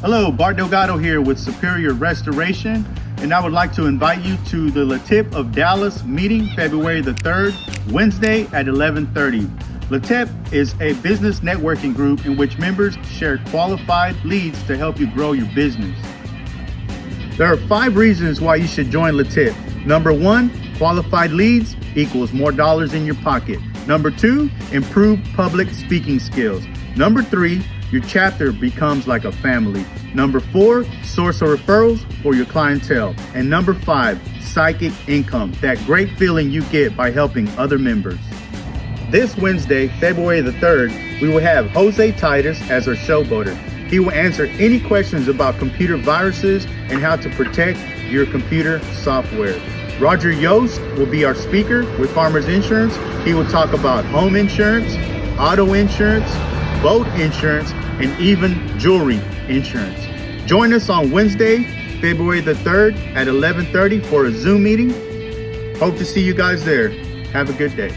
Hello, Bart Delgado here with Superior Restoration, and I would like to invite you to the LeTip of Dallas meeting February the 3rd, Wednesday at 11:30. LeTip is a business networking group in which members share qualified leads to help you grow your business. There are 5 reasons why you should join LeTip. Number 1, qualified leads equals more dollars in your pocket. Number 2, improved public speaking skills. Number 3, your chapter becomes like a family. Number 4, source of referrals for your clientele. And number 5, psychic income, that great feeling you get by helping other members. This Wednesday, February the 3rd, we will have Jose Titus as our showboater. He will answer any questions about computer viruses and how to protect your computer software. Roger Yost will be our speaker with Farmers Insurance. He will talk about home insurance, auto insurance, boat insurance, and even jewelry insurance. Join us on Wednesday, February the 3rd at 11:30 for a Zoom meeting. Hope to see you guys there. Have a good day.